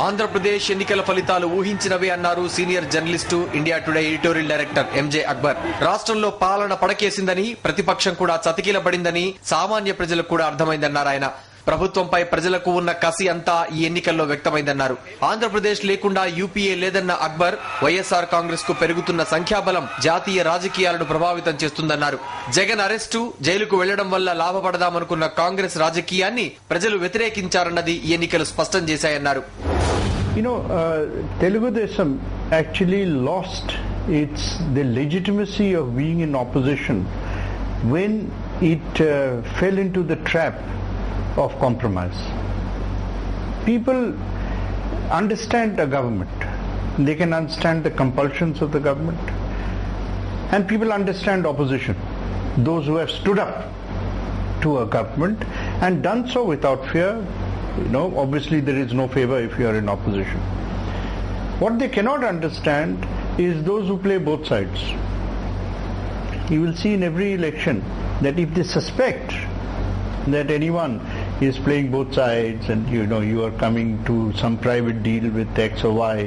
ఆంధ్రప్రదేశ్ ఎన్నికల ఫలితాలు ఊహించినవే అన్నారు senior journalist India Today editorial director MJ Akbar. రాష్ట్రంలో పాలన పడకేసిందని, ప్రతిపక్షం కూడా చతికిలబడిందని సామాన్య ప్రజలకు కూడా అర్థమైందన్నారు ఆయన. ప్రభుత్వంపై ప్రజలకు ఉన్న కసి అంతా ఈ ఎన్నికల్లో వ్యక్తమైందన్నారు. ఆంధ్రప్రదేశ్ లేకుండా యూపీఏ లేదన్న అక్బర్ వైఎస్ఆర్ కాంగ్రెస్ కు పెరుగుతున్న సంఖ్యాబలం జాతీయ రాజకీయాలను ప్రభావితం చేస్తుందన్నారు. జగన్ అరెస్టు, జైలుకు వెళ్లడం వల్ల లాభపడదామనుకున్న కాంగ్రెస్ రాజకీయాన్ని ప్రజలు వ్యతిరేకించారన్నది ఈ ఎన్నికలు స్పష్టం చేశాయన్నారు. Telugudesam actually lost the legitimacy of being in opposition when it fell into the trap of compromise. People understand a government. They can understand the compulsions of the government. And people understand opposition. Those who have stood up to a government and done so without fear. Obviously there is no favor if you are in opposition. What they cannot understand is those who play both sides. You will see in every election that if they suspect that anyone is playing both sides and you are coming to some private deal with X or Y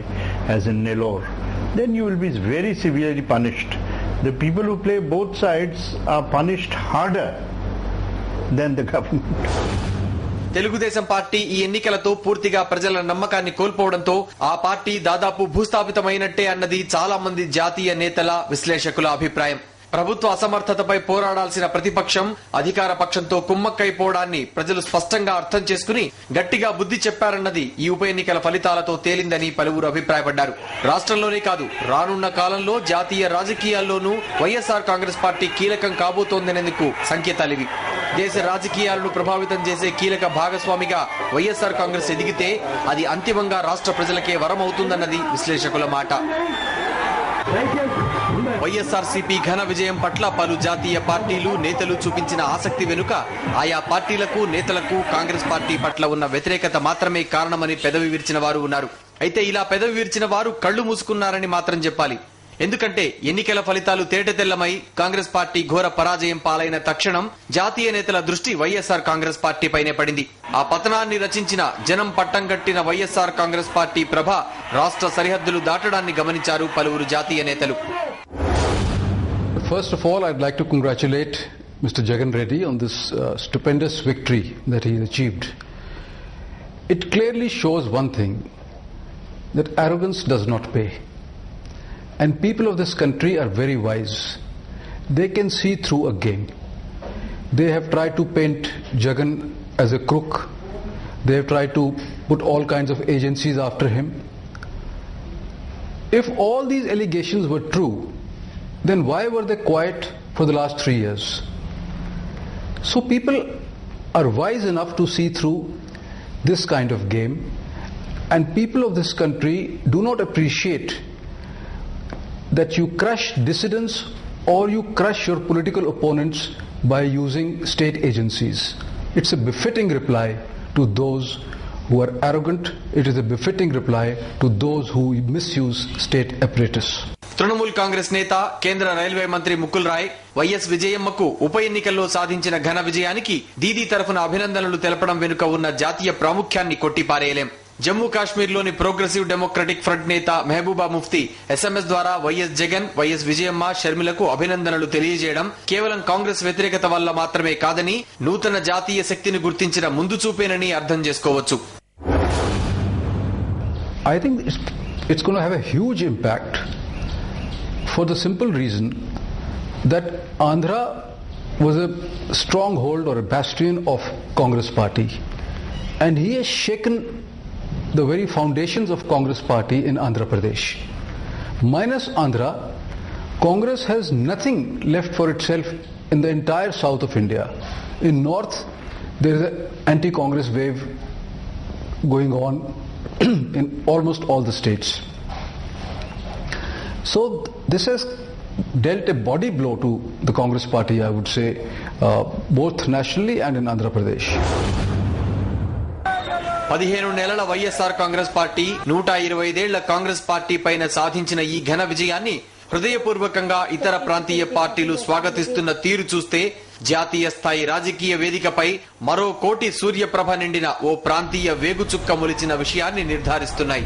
as in Nellore, then you will be very severely punished. The people who play both sides are punished harder than the government. Telugu Desam party ఈ ఎన్నికలతో పూర్తిగా ప్రజల నమ్మకాన్ని కోల్పోవడంతో ఆ party దాదాపు భూస్థాపితమైనట్టే అన్నది చాలా మంది జాతీయ నేతల, విశ్లేషకుల అభిప్రాయం. ప్రభుత్వ అసమర్థతపై పోరాడాల్సిన ప్రతిపక్షం అధికార పక్షంతో కుమ్మక్కైపోవడాన్ని ప్రజలు స్పష్టంగా అర్థం చేసుకుని గట్టిగా బుద్ధి చెప్పారన్నది ఈ ఉప ఎన్నికల ఫలితాలతో తేలిందని పలువురు అభిప్రాయపడ్డారు. రాష్ట్రంలోనే కాదు, రానున్న కాలంలో జాతీయ రాజకీయాల్లోనూ వైఎస్ఆర్ కాంగ్రెస్ పార్టీ కీలకం కాబోతోందనేందుకు సంకేతాలివి. దేశ రాజకీయాలను ప్రభావితం చేసే కీలక భాగస్వామిగా వైఎస్ఆర్ కాంగ్రెస్ ఎదిగితే అది అంతిమంగా రాష్ట్ర ప్రజలకే వరం అవుతుందన్నది విశ్లేషకుల మాట. వైఎస్ఆర్సీపీ ఘన విజయం పట్ల పలు జాతీయ పార్టీలు, నేతలు చూపించిన ఆసక్తి వెనుక ఆయా పార్టీలకు, నేతలకు కాంగ్రెస్ పార్టీ పట్ల ఉన్న వ్యతిరేకత మాత్రమే కారణమని పెదవి విరిచిన వారు ఉన్నారు. అయితే ఇలా పెదవి విరిచిన వారు కళ్లు మూసుకున్నారని మాత్రం చెప్పాలి. ఎందుకంటే ఎన్నికల ఫలితాలు తేటతెల్లమై కాంగ్రెస్ పార్టీ ఘోర పరాజయం పాలైన తక్షణం జాతీయ నేతల దృష్టి వైఎస్ఆర్ కాంగ్రెస్ పార్టీపైనే పడింది. ఆ పతనాన్ని రచించిన, జనం పట్టం కట్టిన వైఎస్ఆర్ కాంగ్రెస్ పార్టీ ప్రభ రాష్ట్ర సరిహద్దులు దాటడాన్ని గమనించారు పలువురు జాతీయ నేతలు. First of all, I'd like to congratulate Mr. Jagan Reddy on this stupendous victory that he achieved. It clearly shows one thing, that arrogance does not pay. And people of this country are very wise. They can see through a game. They have tried to paint Jagan as a crook. They have tried to put all kinds of agencies after him. If all these allegations were true, then why were they quiet for the last 3 years? So people are wise enough to see through this kind of game, and people of this country do not appreciate that you crush dissidents or you crush your political opponents by using state agencies. It's a befitting reply to those who are arrogant. It is a befitting reply to those who misuse state apparatus. Trinamool Congress నేత, కేంద్ర railway మంత్రి Mukul Roy YS విజయమ్మకు ఉప ఎన్నికల్లో సాధించిన ఘన విజయానికి దీదీ తరఫున అభినందనలు తెలపడం వెనుక ఉన్న జాతీయ ప్రాముఖ్యాన్ని కొట్టిపారేయలేం. జమ్మూ కాశ్మీర్లోని ప్రోగ్రెసివ్ డెమోక్రటిక్ ఫ్రంట్ నేత మెహబూబా ముఫ్తీ ఎస్ఎంఎస్ ద్వారా వైఎస్ జగన్, వైఎస్ విజయమ్మ, షర్మిలకు అభినందనలు తెలియజేయడం కేవలం కాంగ్రెస్ వ్యతిరేకత వల్ల మాత్రమే కాదని, నూతన జాతీయ శక్తిని గుర్తించిన ముందు చూపేనని అర్థం చేసుకోవచ్చు. I think it's going to have a huge impact for the simple reason that Andhra was a stronghold or a bastion of Congress party, and he has shaken the very foundations of Congress party in Andhra Pradesh. Minus Andhra, Congress has nothing left for itself in the entire south of India. In north, there is an anti-Congress wave going on in almost all the states. So this has dealt a body blow to the Congress party, I would say, both nationally and in Andhra Pradesh. 15 నెలల YSR Congress party, 125 ఏళ్ల Congress party పైన సాధించిన ఈ ఘన విజయాన్ని హృదయపూర్వకంగా ఇతర ప్రాంతీయ పార్టీలు స్వాగతిస్తున్న తీరు చూస్తే జాతీయ స్థాయి రాజకీయ వేదికపై మరో కోటి సూర్యప్రభ నిండిన ఓ ప్రాంతీయ వేగుచుక్క మొలిచిన విషయాన్ని నిర్ధారిస్తున్నాయి.